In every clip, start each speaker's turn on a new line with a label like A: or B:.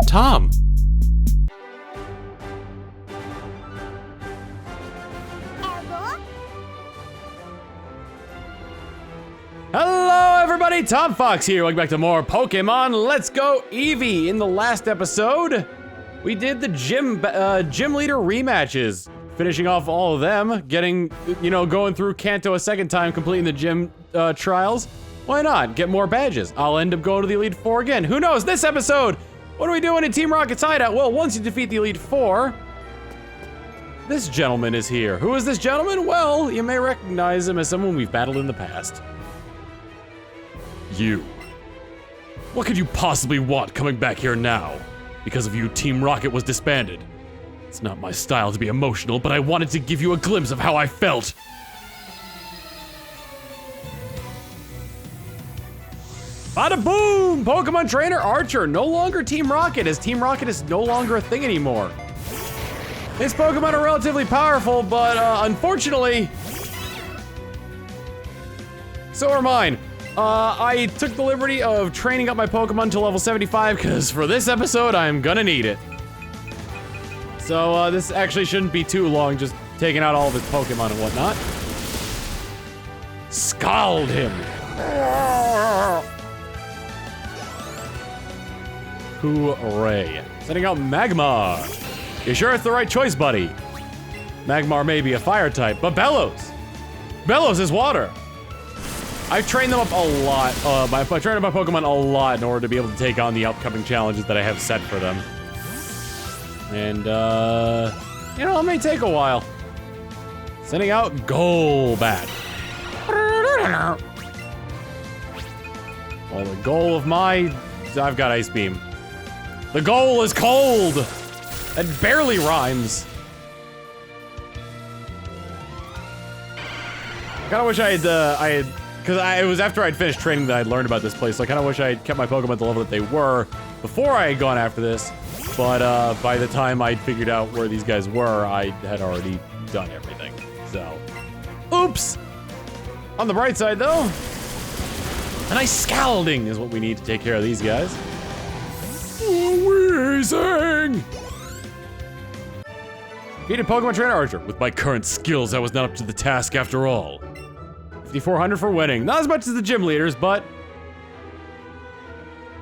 A: Tom. Hello everybody, Tom Fox here. Welcome back to more Pokemon Let's Go Eevee. In the last episode, we did the gym leader rematches. Finishing off all of them, getting, going through Kanto a second time, completing the gym trials. Why not? Get more badges. I'll end up going to the Elite Four again. Who knows? This episode, what are we doing in Team Rocket's hideout? Well, once you defeat the Elite Four, this gentleman is here. Who is this gentleman? Well, you may recognize him as someone we've battled in the past. You. What could you possibly want coming back here now? Because of you, Team Rocket was disbanded. It's not my style to be emotional, but I wanted to give you a glimpse of how I felt. Bada boom! Pokemon Trainer Archer, no longer Team Rocket, as Team Rocket is no longer a thing anymore. His Pokemon are relatively powerful, but unfortunately, so are mine. I took the liberty of training up my Pokemon to level 75, because for this episode, I'm gonna need it. So, this actually shouldn't be too long, just taking out all of his Pokemon and whatnot. Scald him! Hooray. Sending out Magmar. You sure it's the right choice, buddy? Magmar may be a fire type, but Bellows! Bellows is water! I've trained them up a lot. I've trained up my Pokemon a lot in order to be able to take on the upcoming challenges that I have set for them. And, it may take a while. Sending out Golbat. Well, the goal of I've got Ice Beam. The goal is cold! That barely rhymes. I kinda wish because it was after I'd finished training that I'd learned about this place, so I kinda wish I had kept my Pokemon at the level that they were before I had gone after this. But by the time I'd figured out where these guys were, I had already done everything. So, oops! On the bright side, though, a nice scalding is what we need to take care of these guys. Wheezing! Defeated Pokemon Trainer Archer. With my current skills, I was not up to the task after all. 5,400 for winning. Not as much as the gym leaders, but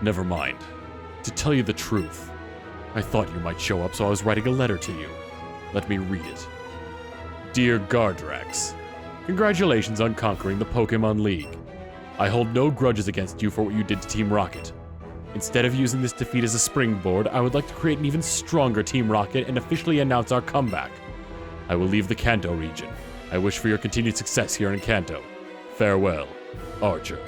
A: never mind. To tell you the truth, I thought you might show up, so I was writing a letter to you. Let me read it. Dear Gardrax, congratulations on conquering the Pokemon League. I hold no grudges against you for what you did to Team Rocket. Instead of using this defeat as a springboard, I would like to create an even stronger Team Rocket and officially announce our comeback. I will leave the Kanto region. I wish for your continued success here in Kanto. Farewell, Archer.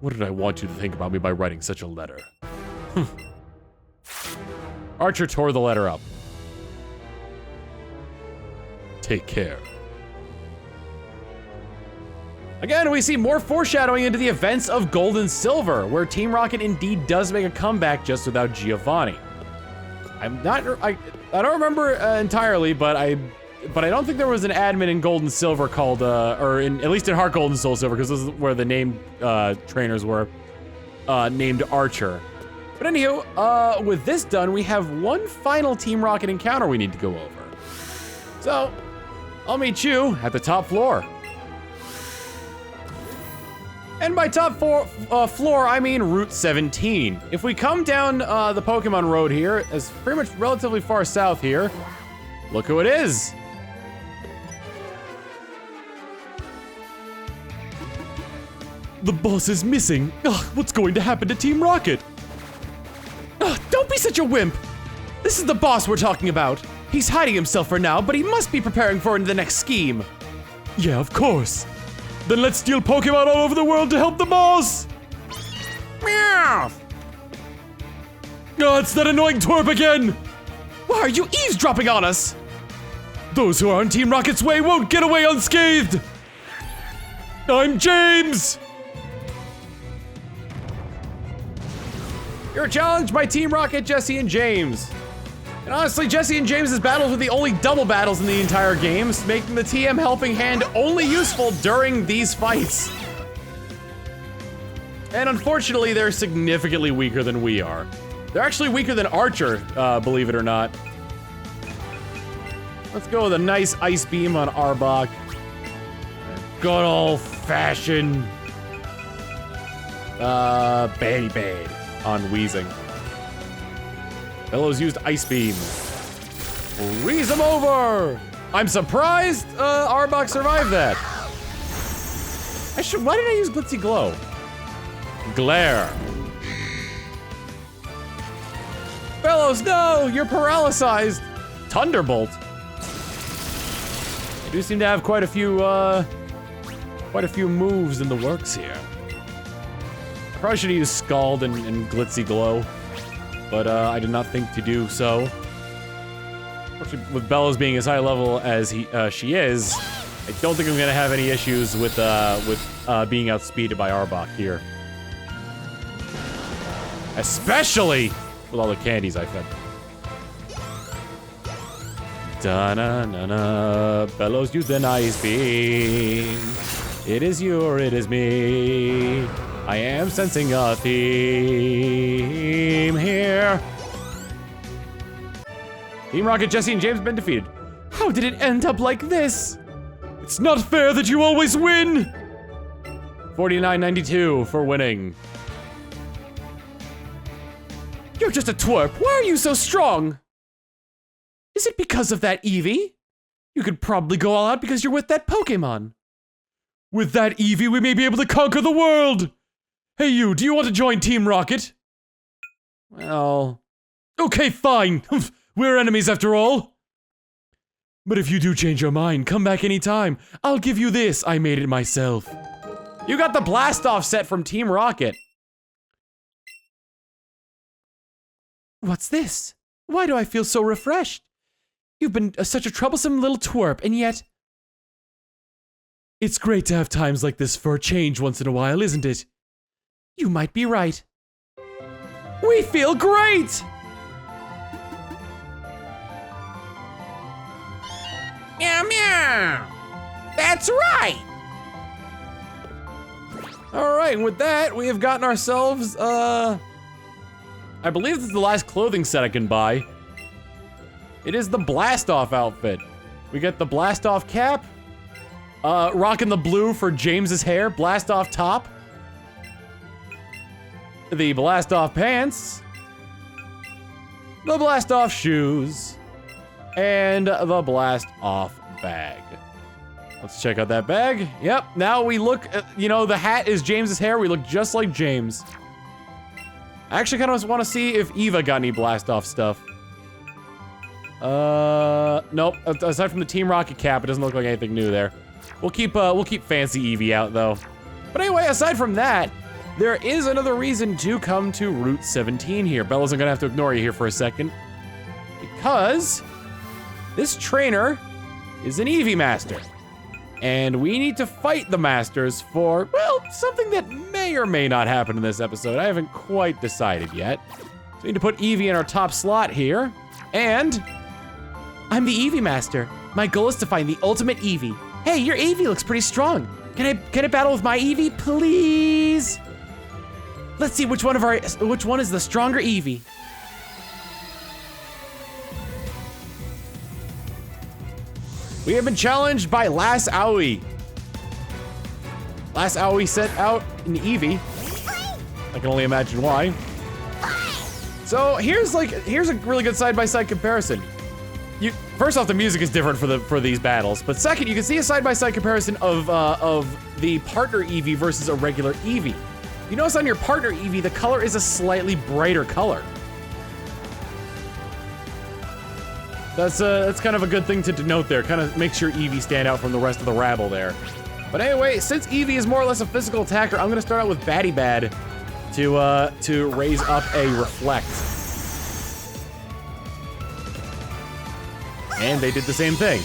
A: What did I want you to think about me by writing such a letter? Archer tore the letter up. Take care. Again, we see more foreshadowing into the events of Gold and Silver, where Team Rocket indeed does make a comeback just without Giovanni. I don't remember entirely, but I don't think there was an admin in Gold and Silver called, at least in Heart Gold and Soul Silver, because this is where the named trainers were named Archer. But anywho, with this done, we have one final Team Rocket encounter we need to go over. So, I'll meet you at the top floor. And by top floor, I mean Route 17. If we come down the Pokemon Road here, it's pretty much relatively far south here, look who it is. The boss is missing. Ugh, what's going to happen to Team Rocket? Ugh, don't be such a wimp. This is the boss we're talking about. He's hiding himself for now, but he must be preparing for the next scheme. Yeah, of course. Then let's steal Pokemon all over the world to help the boss! Meow! Oh, it's that annoying twerp again! Why are you eavesdropping on us? Those who are on Team Rocket's way won't get away unscathed! I'm James! You're challenged by Team Rocket, Jesse, and James. And honestly, Jesse and James's battles were the only double battles in the entire games, making the TM helping hand only useful during these fights. And unfortunately, they're significantly weaker than we are. They're actually weaker than Archer, believe it or not. Let's go with a nice Ice Beam on Arbok. Good old-fashioned Bad Bad on Weezing. Bellows used Ice Beam. Freeze him over! I'm surprised Arbok survived that. Why did I use Glitzy Glow? Glare. Bellows, no! You're paralyzed! Thunderbolt. I do seem to have quite a few moves in the works here. I probably should use Scald and Glitzy Glow, but I did not think to do so. Unfortunately, with Bellows being as high level as she is, I don't think I'm gonna have any issues with being outspeeded by Arbok here. Especially with all the candies I fed. Da-na-na-na, Bellows used an Ice Beam. It is you or it is me. I am sensing a theme here. Team Rocket, Jesse, and James have been defeated. How did it end up like this? It's not fair that you always win! 49-92 for winning. You're just a twerp. Why are you so strong? Is it because of that Eevee? You could probably go all out because you're with that Pokemon. With that Eevee, we may be able to conquer the world! Hey you, do you want to join Team Rocket? Well... Okay, fine. We're enemies after all. But if you do change your mind, come back anytime. I'll give you this. I made it myself. You got the Blast-Off set from Team Rocket. What's this? Why do I feel so refreshed? You've been such a troublesome little twerp, and yet... It's great to have times like this for a change once in a while, isn't it? You might be right. We feel great! Meow meow! That's right! Alright, and with that, we have gotten ourselves, I believe this is the last clothing set I can buy. It is the Blast-Off outfit. We get the Blast-Off cap, rocking the blue for James's hair, Blast-Off top, the Blast-Off pants, the Blast-Off shoes, and the Blast-Off bag. Let's check out that bag. Yep, now we look, you know, the hat is James's hair. We look just like James. I actually kind of want to see if Eva got any Blast-Off stuff. Nope. Aside from the Team Rocket cap, it doesn't look like anything new there. We'll keep Fancy Eevee out though. But anyway, aside from that, there is another reason to come to Route 17 here. Bella's gonna have to ignore you here for a second. Because this trainer is an Eevee Master. And we need to fight the Masters for, well, something that may or may not happen in this episode. I haven't quite decided yet. So we need to put Eevee in our top slot here. And I'm the Eevee Master. My goal is to find the ultimate Eevee. Hey, your Eevee looks pretty strong. Can I battle with my Eevee, please? Let's see which one is the stronger Eevee. We have been challenged by Last Owie. Last Owie sent out an Eevee. I can only imagine why. So here's a really good side-by-side comparison. First off, the music is different for these battles, but second, you can see a side-by-side comparison of the partner Eevee versus a regular Eevee. You notice on your partner Eevee, the color is a slightly brighter color. That's kind of a good thing to denote there. Kind of makes your Eevee stand out from the rest of the rabble there. But anyway, since Eevee is more or less a physical attacker, I'm gonna start out with Batty Bad to raise up a Reflect. And they did the same thing.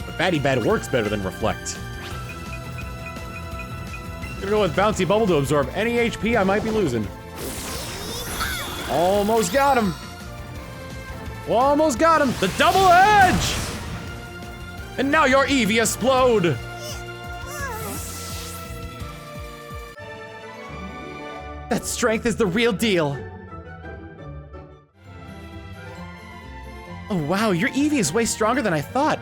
A: But Batty Bad works better than Reflect. I'm gonna go with Bouncy Bubble to absorb any HP I might be losing. Almost got him. Almost got him. The double edge! And now your Eevee explode. That strength is the real deal. Oh wow, your Eevee is way stronger than I thought.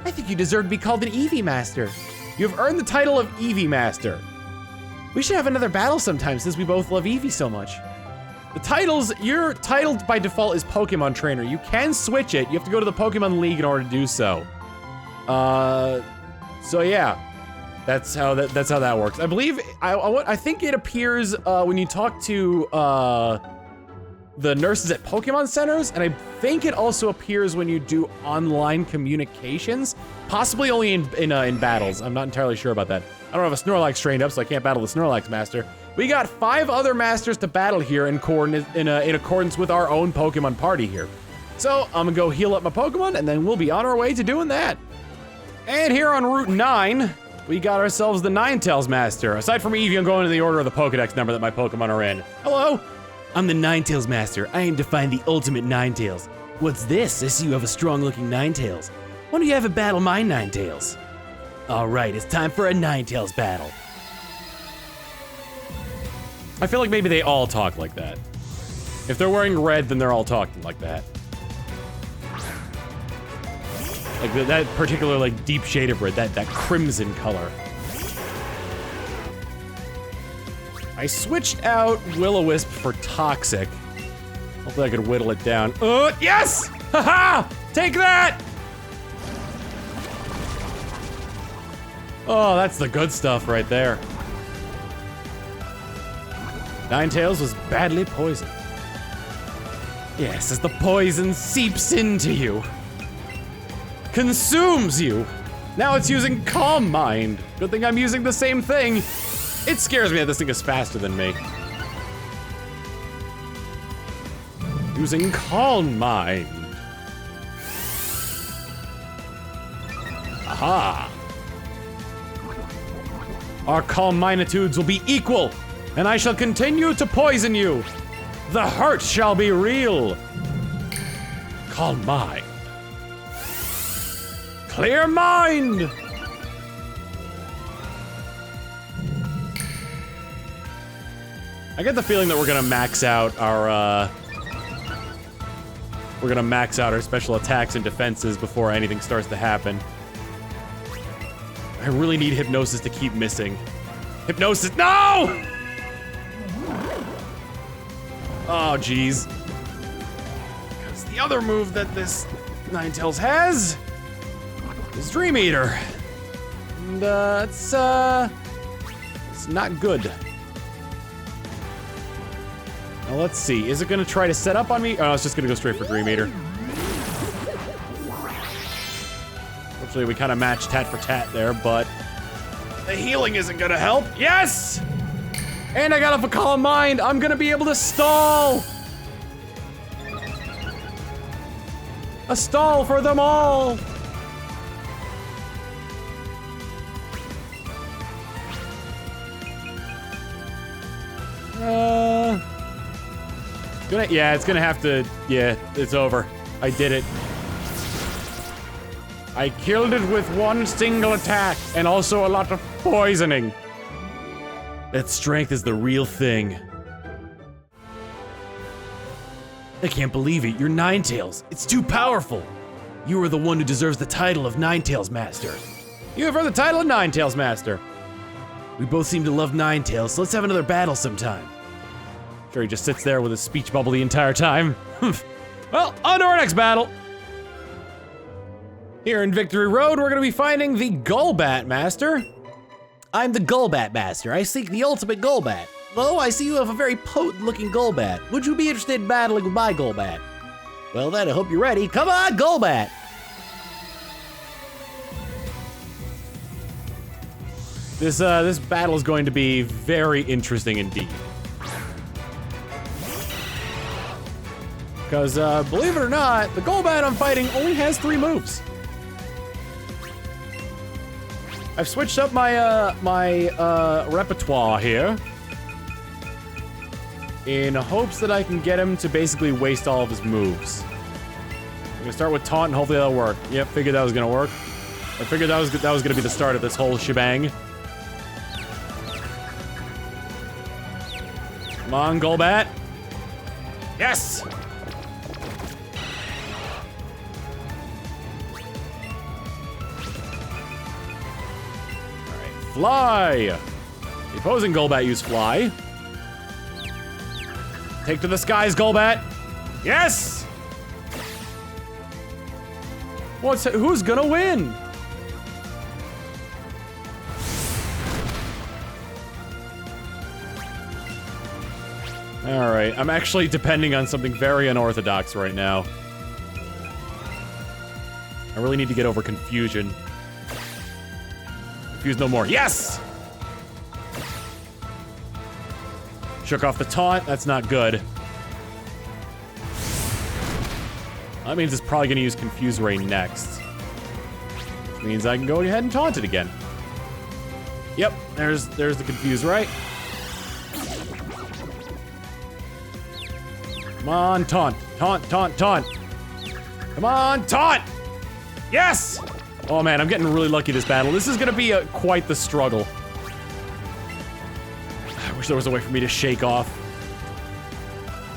A: I think you deserve to be called an Eevee Master. You have earned the title of Eevee Master. We should have another battle sometime since we both love Eevee so much. The titles, your title by default is Pokemon Trainer. You can switch it. You have to go to the Pokemon League in order to do so. So yeah, that's how that works. I believe, I think it appears when you talk to the nurses at Pokemon centers, and I think it also appears when you do online communications, possibly only in battles. I'm not entirely sure about that. I don't have a Snorlax trained up, so I can't battle the Snorlax Master. We got 5 other masters to battle here in accordance with our own Pokemon party here. So I'm gonna go heal up my Pokemon, and then we'll be on our way to doing that. And here on Route 9, we got ourselves the Ninetails Master. Aside from Eevee, I'm going in the order of the Pokedex number that my Pokemon are in. Hello. I'm the Ninetails Master. I aim to find the ultimate Ninetales. What's this? I see you have a strong-looking Ninetales. Why don't you have a battle my Ninetales? All right, it's time for a Ninetales battle. I feel like maybe they all talk like that. If they're wearing red, then they're all talking like that. Like that particular like deep shade of red, that crimson color. I switched out Will-O-Wisp for Toxic. Hopefully I could whittle it down. Yes! Haha! Take that! Oh, that's the good stuff right there. Ninetales was badly poisoned. Yes, as the poison seeps into you. Consumes you. Now it's using Calm Mind. Good thing I'm using the same thing. It scares me that this thing is faster than me. Using Calm Mind. Aha. Our calm minitudes will be equal, and I shall continue to poison you. The hurt shall be real. Calm mind. Clear mind. I get the feeling that we're gonna max out our special attacks and defenses before anything starts to happen. I really need Hypnosis to keep missing. Hypnosis, no! Oh, jeez. Because the other move that this Ninetales has is Dream Eater. And, it's not good. Now, let's see. Is it gonna try to set up on me? Oh, it's just gonna go straight for Dream Eater. Fortunately, we kind of matched tat for tat there, but the healing isn't gonna help. Yes! And I got off a Calm Mind. I'm gonna be able to stall. A stall for them all. Yeah, it's gonna have to, yeah, it's over. I did it. I killed it with one single attack, and also a lot of poisoning. That strength is the real thing. I can't believe it, you're Ninetales. It's too powerful. You are the one who deserves the title of Ninetails Master. You have earned the title of Ninetails Master. We both seem to love Ninetales, so let's have another battle sometime. Sure, he just sits there with his speech bubble the entire time. Well, on to our next battle. Here in Victory Road, we're gonna be finding the Golbat Master. I'm the Golbat Master. I seek the ultimate Golbat. Oh, I see you have a very potent-looking Golbat. Would you be interested in battling with my Golbat? Well then, I hope you're ready. Come on, Golbat! This battle is going to be very interesting indeed. Because, believe it or not, the Golbat I'm fighting only has 3 moves. I've switched up my, repertoire here in hopes that I can get him to basically waste all of his moves. I'm gonna start with Taunt and hopefully that'll work. Yep, figured that was gonna work. I figured that was gonna be the start of this whole shebang. Come on, Golbat. Yes! Alright, fly! The opposing Golbat used fly. Take to the skies, Golbat. Yes! Who's gonna win? Alright, I'm actually depending on something very unorthodox right now. I really need to get over confusion. Confuse no more. Yes! Shook off the taunt. That's not good. That means it's probably gonna use Confuse Ray next. Which means I can go ahead and taunt it again. Yep, there's the Confuse Ray. Come on, taunt. Taunt, taunt, taunt. Come on, taunt! Yes! Oh man, I'm getting really lucky this battle. This is gonna be quite the struggle. I wish there was a way for me to shake off.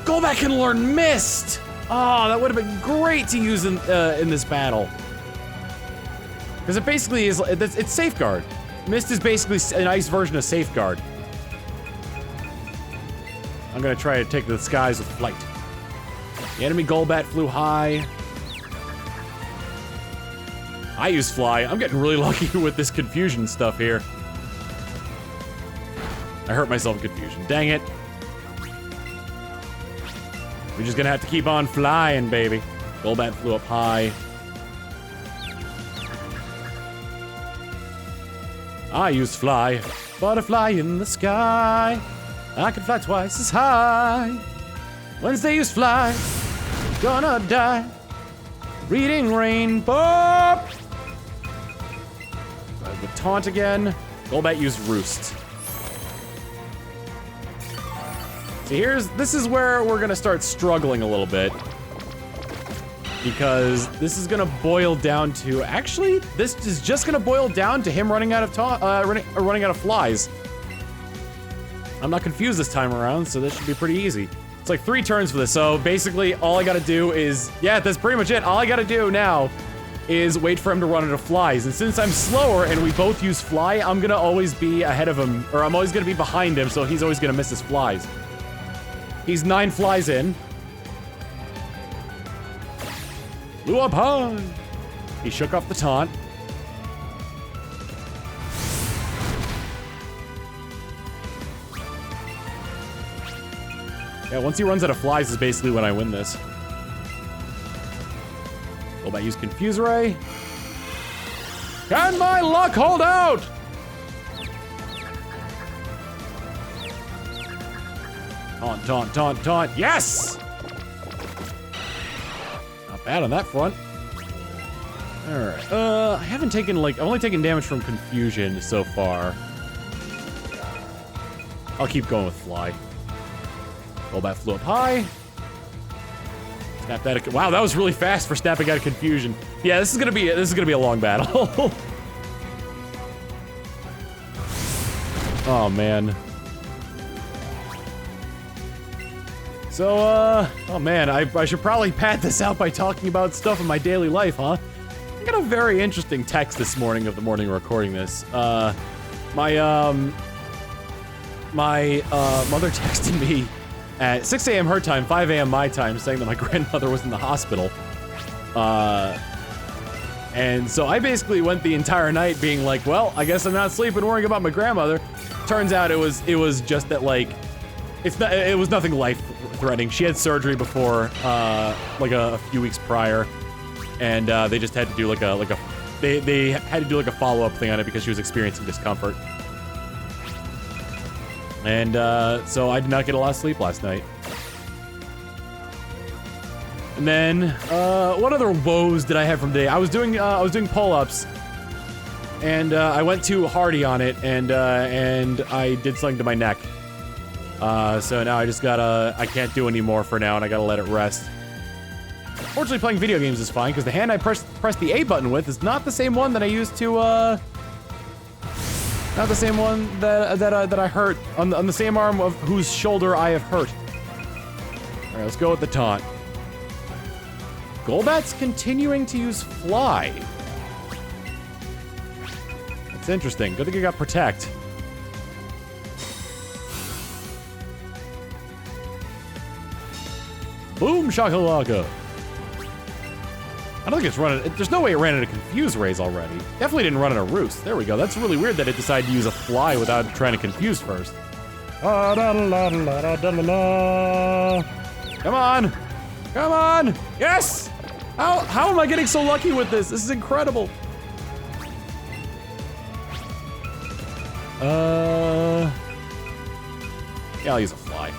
A: Golbat can learn Mist! Oh, that would have been great to use in this battle. Because it basically is, it's Safeguard. Mist is basically an ice version of Safeguard. I'm gonna try to take the skies with flight. The enemy Golbat flew high. I use fly. I'm getting really lucky with this confusion stuff here. I hurt myself in confusion. Dang it. We're just gonna have to keep on flying, baby. Golbat flew up high. I use fly. Butterfly in the sky. I can fly twice as high. Wednesday use fly. Gonna die. Reading rainbow. The taunt again. Golbat used Roost. See, this is where we're gonna start struggling a little bit. Because this is gonna boil down to, actually, this is just gonna boil down to him running out of running out of flies. I'm not confused this time around, so this should be pretty easy. It's like 3 turns for this, so basically all I gotta do is, yeah, that's pretty much it. All I gotta do now is wait for him to run out of flies. And since I'm slower and we both use fly, I'm gonna always be ahead of him, or I'm always gonna be behind him, so he's always gonna miss his flies. He's 9 flies in. Flew up high. He shook off the taunt. Yeah, once he runs out of flies is basically when I win this. Golbat use Confuse Ray. Can my luck hold out? Taunt, taunt, taunt, taunt. Yes! Not bad on that front. Alright. I haven't taken, I've only taken damage from Confusion so far. I'll keep going with Fly. Golbat flew up high. Snapped out of, wow, that was really fast for snapping out of Confusion. Yeah, this is gonna be a long battle. Oh man. So, oh man, I should probably pad this out by talking about stuff in my daily life, huh? I got a very interesting text this morning of the morning recording this. My mother texted me at 6 a.m. her time, 5 a.m. my time, saying that my grandmother was in the hospital. And so I basically went the entire night being like, well, I guess I'm not sleeping worrying about my grandmother. Turns out it was just that, like, it was nothing life-threatening. She had surgery before, like a few weeks prior, and they just had to do they had to do like a follow-up thing on it because she was experiencing discomfort. And so I did not get a lot of sleep last night. And then what other woes did I have from today? I was doing pull-ups, and I went too hardy on it, and I did something to my neck. So now I can't do any more for now, and I gotta let it rest. Fortunately, playing video games is fine, because the hand I pressed the A button with is not the same one that I used to Not the same one that I hurt on the same arm of whose shoulder I have hurt. All right, let's go with the taunt. Golbat's continuing to use Fly. That's interesting. Good thing you got Protect. Boom shakalaka. I don't think it's running. There's no way it ran into Confuse Rays already. Definitely didn't run into Roost. There we go. That's really weird that it decided to use a Fly without trying to confuse first. Come on. Come on. Yes. How am I getting so lucky with this? This is incredible. Yeah, I'll use a Fly.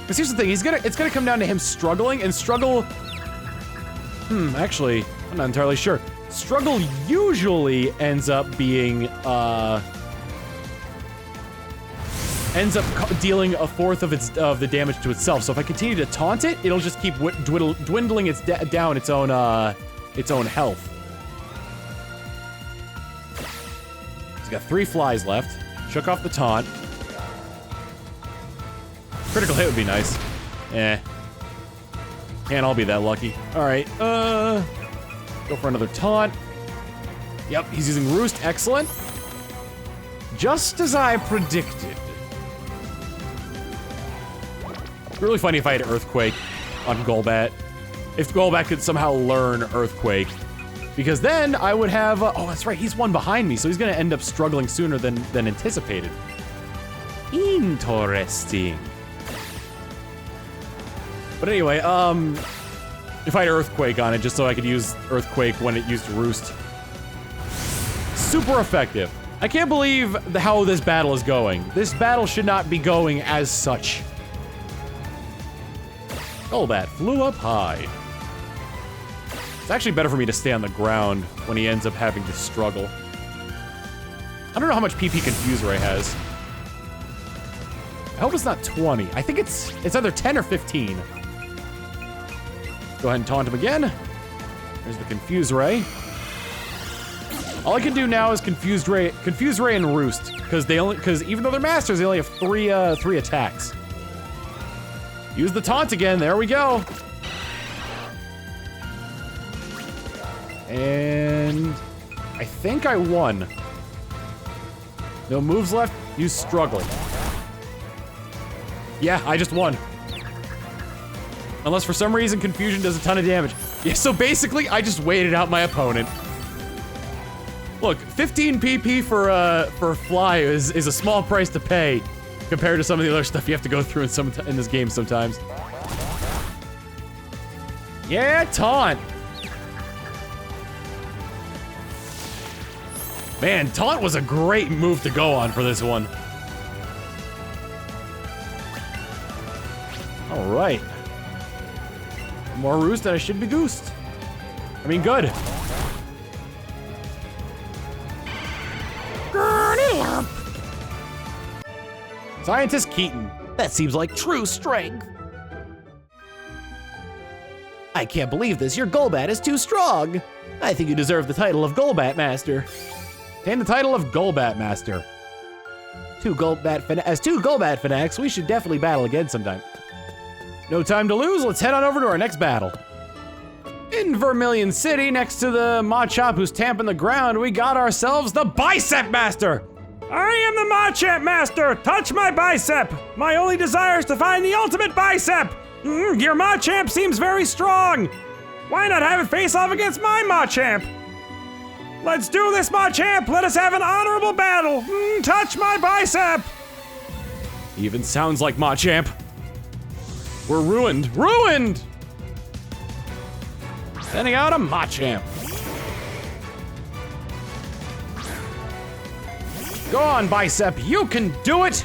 A: Because here's the thing, it's gonna come down to him struggling, and struggle... actually, I'm not entirely sure. Struggle usually ends up being, dealing a fourth of the damage to itself. So if I continue to taunt it, it'll just keep dwindling down its own health. He's got 3 flies left. Shook off the taunt. Critical hit would be nice. Eh. Can't all be that lucky. All right, go for another taunt. Yep, he's using Roost, excellent. Just as I predicted. Really funny if I had Earthquake on Golbat. If Golbat could somehow learn Earthquake. Because then I would have, oh, that's right, he's one behind me, so he's gonna end up struggling sooner than anticipated. Interesting. But anyway, if I had Earthquake on it, just so I could use Earthquake when it used Roost. Super effective. I can't believe how this battle is going. This battle should not be going as such. Golbat flew up high. It's actually better for me to stay on the ground when he ends up having to struggle. I don't know how much PP Confuse Ray has. I hope it's not 20. I think it's either 10 or 15. Go ahead and taunt him again. There's the Confuse Ray. All I can do now is Confuse Ray and Roost, because even though they're masters, they only have three attacks. Use the taunt again. There we go. And I think I won. No moves left. Use Struggle. Yeah, I just won. Unless for some reason Confusion does a ton of damage. Yeah, so basically I just waited out my opponent. Look, 15 PP for Fly is a small price to pay compared to some of the other stuff you have to go through in this game sometimes. Yeah, taunt. Man, taunt was a great move to go on for this one. All right. More Roost and I should be goosed. I mean, good. Scientist Keaton.
B: That seems like true strength. I can't believe this. Your Golbat is too strong. I think you deserve the title of Golbat Master.
A: Obtain the title of Golbat Master.
B: As two Golbat fanatics, we should definitely battle again sometime.
A: No time to lose. Let's head on over to our next battle. In Vermilion City, next to the Machop who's tamping the ground, we got ourselves the Bicep Master.
C: I am the Machop Master! Touch my bicep! My only desire is to find the ultimate bicep! Your Machamp seems very strong! Why not have it face off against my Machamp? Let's do this, Machamp! Let us have an honorable battle! Touch my bicep!
A: Even sounds like Machamp. We're ruined. Ruined! Sending out a Machamp. Go on, Bicep, you can do it!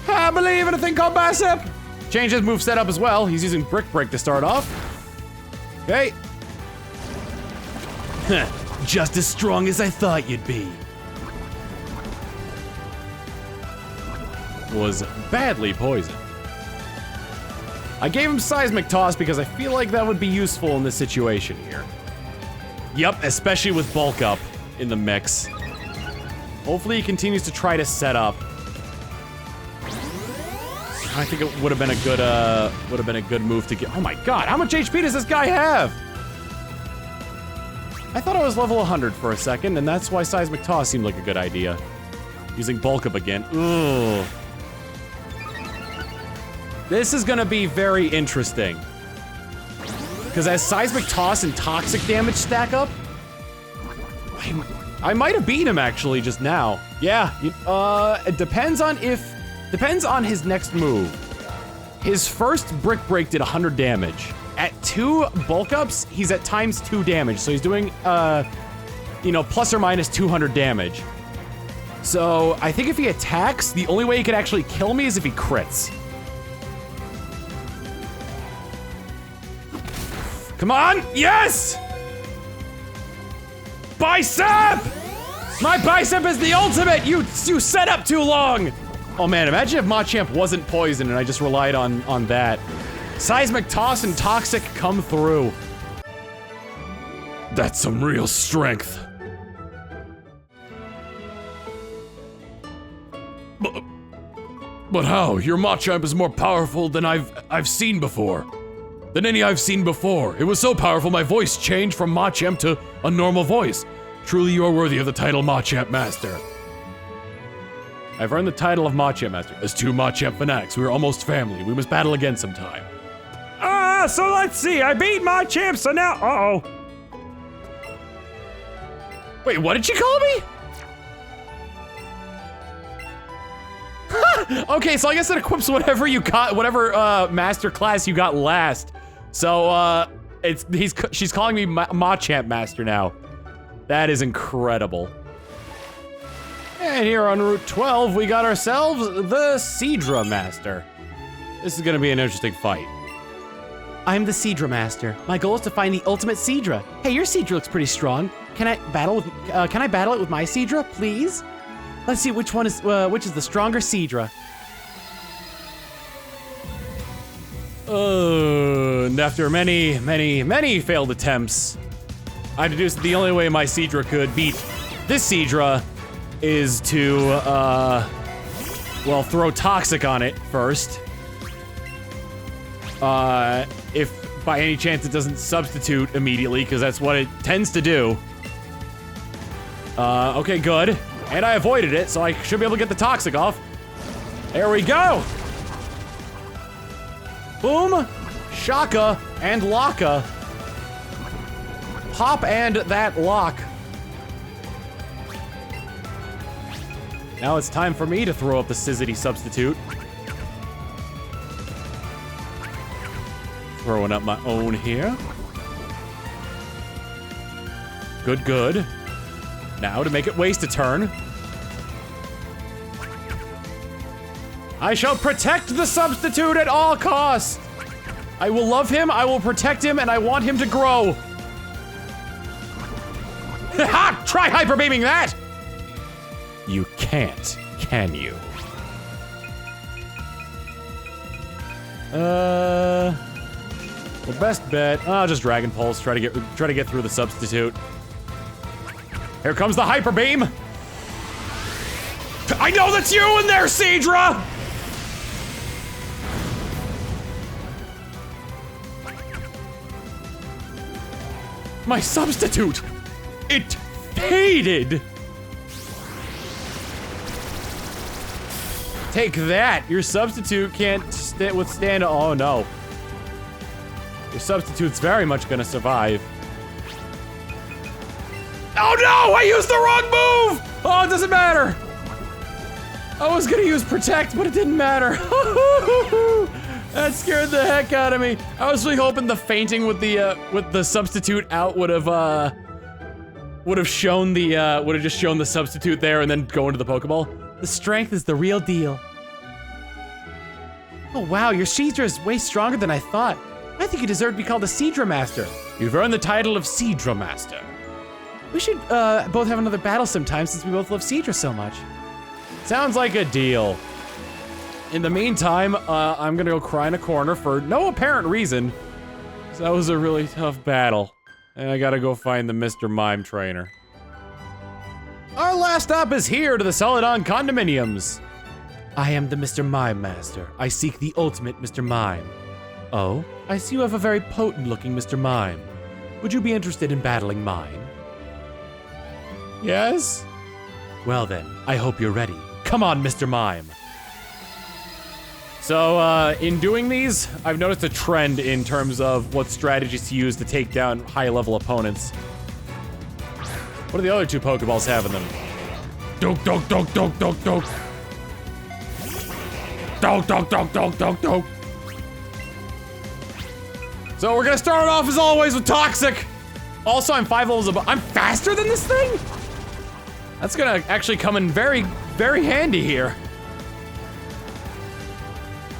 A: I believe in a thing called Bicep! Change his move setup as well. He's using Brick Break to start off. Okay.
B: Just as strong as I thought you'd be.
A: Was badly poisoned. I gave him Seismic Toss because I feel like that would be useful in this situation here. Yup, especially with Bulk Up in the mix. Hopefully he continues to try to set up. I think it would have been a good move to get. Oh my god, how much HP does this guy have? I thought I was level 100 for a second, and that's why Seismic Toss seemed like a good idea. Using Bulk Up again. Ugh. This is gonna be very interesting. Because as Seismic Toss and Toxic damage stack up, I might have beaten him actually just now. Yeah, it depends on his next move. His first Brick Break did 100 damage. At 2 bulk ups, he's at ×2 damage. So he's doing, you know, plus or minus 200 damage. So I think if he attacks, the only way he could actually kill me is if he crits. Come on, yes! Bicep! My Bicep is the ultimate! You set up too long! Oh man, imagine if Machamp wasn't poisoned and I just relied on that. Seismic Toss and Toxic come through. That's some real strength. But how? Your Machamp is more powerful than I've seen before. Than any I've seen before. It was so powerful my voice changed from Machamp to a normal voice. Truly you are worthy of the title Machamp Master. I've earned the title of Machamp Master. As 2 Machamp fanatics, we are almost family. We must battle again sometime.
C: So let's see. I beat Machamp, so now, uh-oh.
A: Wait, what did she call me? Okay, so I guess it equips whatever you got, whatever master class you got last. So she's calling me Machamp Master now. That is incredible. And here on Route 12, we got ourselves the Sidra Master. This is gonna be an interesting fight.
B: I'm the Sidra Master. My goal is to find the ultimate Sidra. Hey, your Sidra looks pretty strong. Can I battle it with my Sidra, please? Let's see which is the stronger Sidra.
A: And after many failed attempts, I deduced the only way my Sidra could beat this Sidra is to, well, throw Toxic on it first. If by any chance it doesn't substitute immediately, because that's what it tends to do. Okay, good. And I avoided it, so I should be able to get the Toxic off. There we go! Boom! Shaka and Locka. Pop and that lock. Now it's time for me to throw up the Sizzity substitute. Throwing up my own here. Good, good. Now to make it waste a turn. I shall protect the substitute at all costs. I will love him, I will protect him, and I want him to grow. Ha! Try hyper beaming that! You can't, can you? Well, best bet. I'll just Dragon Pulse. Try to get through the substitute. Here comes the hyper beam. I know that's you in there, Sidra. My substitute. It faded. Take that. Your substitute can't withstand. Oh no. Your substitute's very much gonna survive. Oh no! I used the wrong move! Oh, it doesn't matter! I was gonna use Protect, but it didn't matter. That scared the heck out of me. I was really hoping the fainting with the substitute out would have just shown the substitute there and then go into the Pokeball.
B: The strength is the real deal. Oh wow, your Sidra is way stronger than I thought. I think you deserve to be called the Sidra Master.
A: You've earned the title of Sidra Master.
B: We should both have another battle sometime since we both love Sidra so much.
A: Sounds like a deal. In the meantime, I'm gonna go cry in a corner for no apparent reason. That was a really tough battle. And I gotta go find the Mr. Mime trainer. Our last stop is here to the Celadon condominiums.
B: I am the Mr. Mime Master. I seek the ultimate Mr. Mime. Oh, I see you have a very potent looking Mr. Mime. Would you be interested in battling mine?
A: Yes?
B: Well then, I hope you're ready. Come on, Mr. Mime.
A: So, in doing these, I've noticed a trend in terms of what strategies to use to take down high-level opponents. What do the other two Pokeballs have in them? Doke, doke, doke, doke, doke, doke. Doke, doke, doke, doke, doke, doke. So we're gonna start off as always with Toxic. Also, I'm 5 levels above. I'm faster than this thing? That's gonna actually come in very, very handy here.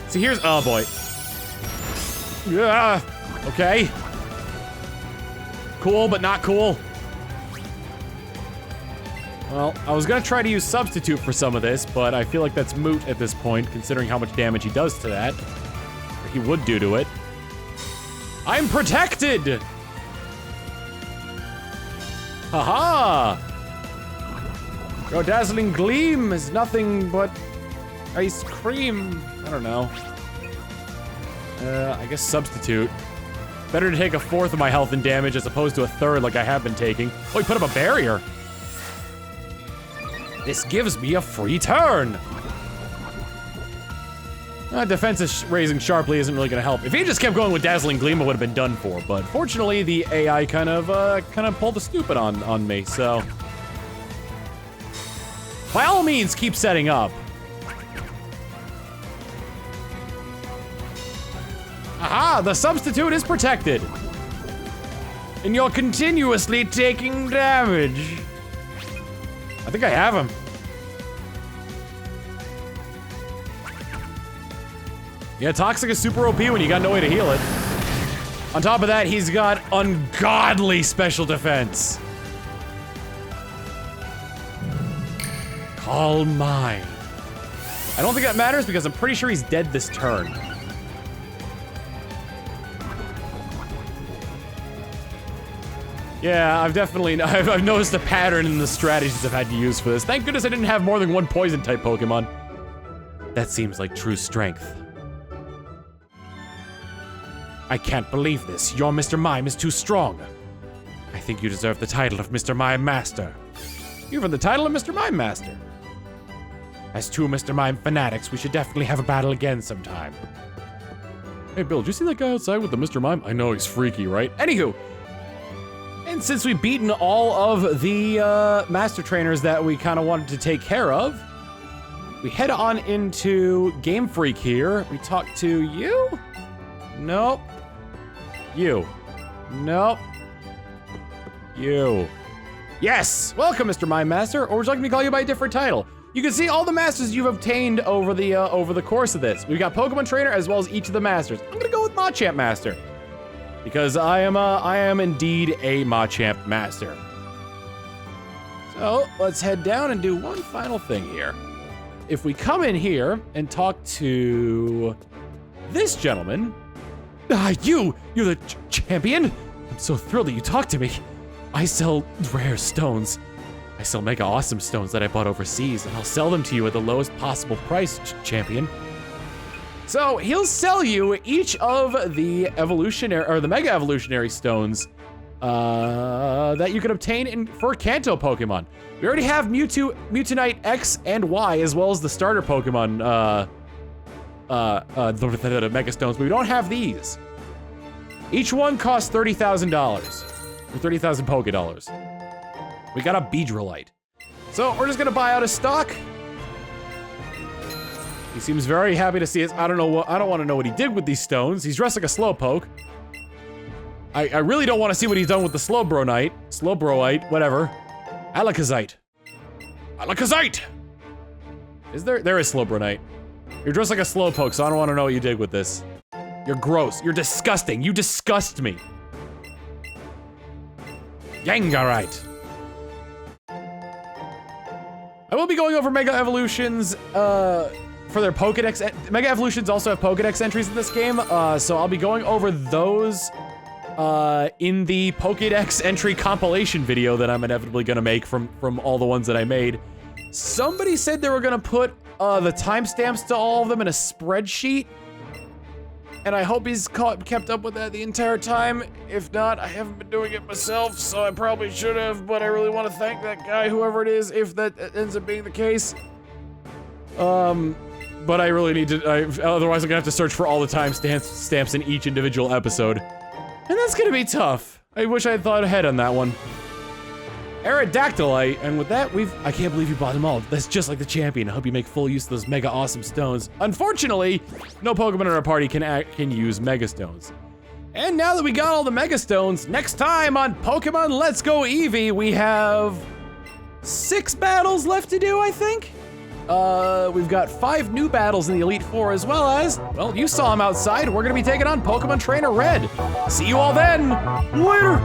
A: See, here's, oh boy. Yeah, okay. Cool, but not cool. Well, I was gonna try to use Substitute for some of this, but I feel like that's moot at this point, considering how much damage he does to that. Or he would do to it. I'm protected! Haha! Your dazzling gleam is nothing but ice cream. I don't know. I guess Substitute. Better to take 1/4 of my health and damage as opposed to 1/3 like I have been taking. Oh, he put up a barrier. This gives me a free turn. Defense is raising sharply isn't really gonna help. If he just kept going with Dazzling Gleam, I would have been done for. But fortunately, the AI kind of pulled the stupid on me. So, by all means, keep setting up. Aha! The Substitute is protected, and you're continuously taking damage. I think I have him. Yeah, Toxic is super OP when you got no way to heal it. On top of that, he's got ungodly special defense. Call mine. I don't think that matters because I'm pretty sure he's dead this turn. Yeah, I've noticed a pattern in the strategies I've had to use for this. Thank goodness I didn't have more than one poison-type Pokemon. That seems like true strength. I can't believe this. Your Mr. Mime is too strong. I think you deserve the title of Mr. Mime Master. You've earned the title of Mr. Mime Master. As two Mr. Mime fanatics, we should definitely have a battle again sometime. Hey, Bill, did you see that guy outside with the Mr. Mime? I know he's freaky, right? Anywho. And since we've beaten all of the Master Trainers that we kind of wanted to take care of, we head on into Game Freak here. We talk to you? Nope. You. Nope. You. Yes! Welcome, Mr. Mime Master, or would you like me to call you by a different title? You can see all the masters you've obtained over the course of this. We've got Pokemon Trainer as well as each of the masters. I'm gonna go with Machamp Master, because I am indeed a Machamp Master. So let's head down and do one final thing here. If we come in here and talk to this gentleman. You're the champion? I'm so thrilled that you talked to me. I sell rare stones. I sell mega awesome stones that I bought overseas, and I'll sell them to you at the lowest possible price, champion. So he'll sell you each of the evolutionary or the mega evolutionary stones that you can obtain for Kanto Pokemon. We already have Mewtwo, Mewtwonite X and Y, as well as the starter Pokemon, the mega stones, but we don't have these. Each one costs $30,000, or 30,000 Pokedollars. We got a Beedrillite. So we're just gonna buy out his stock. He seems very happy to see us. I don't want to know what he did with these stones. He's dressed like a Slowpoke. I really don't want to see what he's done with the Slowbroite, whatever. Alakazite. Alakazite! There is Slowbronite. You're dressed like a Slowpoke, so I don't want to know what you did with this. You're gross. You're disgusting. You disgust me. Yangarite. I will be going over Mega Evolutions, for their Pokedex. Mega Evolutions also have Pokedex entries in this game, so I'll be going over those in the Pokédex entry compilation video that I'm inevitably gonna make from all the ones that I made. Somebody said they were gonna put the timestamps to all of them in a spreadsheet. And I hope he's kept up with that the entire time. If not, I haven't been doing it myself, so I probably should have, but I really want to thank that guy, whoever it is, if that ends up being the case. But I really need to, otherwise I'm gonna have to search for all the timestamps in each individual episode. And that's gonna be tough. I wish I had thought ahead on that one. Aerodactylite, and with that, I can't believe you bought them all. That's just like the champion. I hope you make full use of those mega awesome stones. Unfortunately, no Pokemon in our party can use Mega Stones. And now that we got all the Mega Stones, next time on Pokemon Let's Go Eevee, we have 6 battles left to do, I think? We've got 5 new battles in the Elite Four, as well as, well, you saw them outside. We're gonna be taking on Pokemon Trainer Red. See you all then. Later.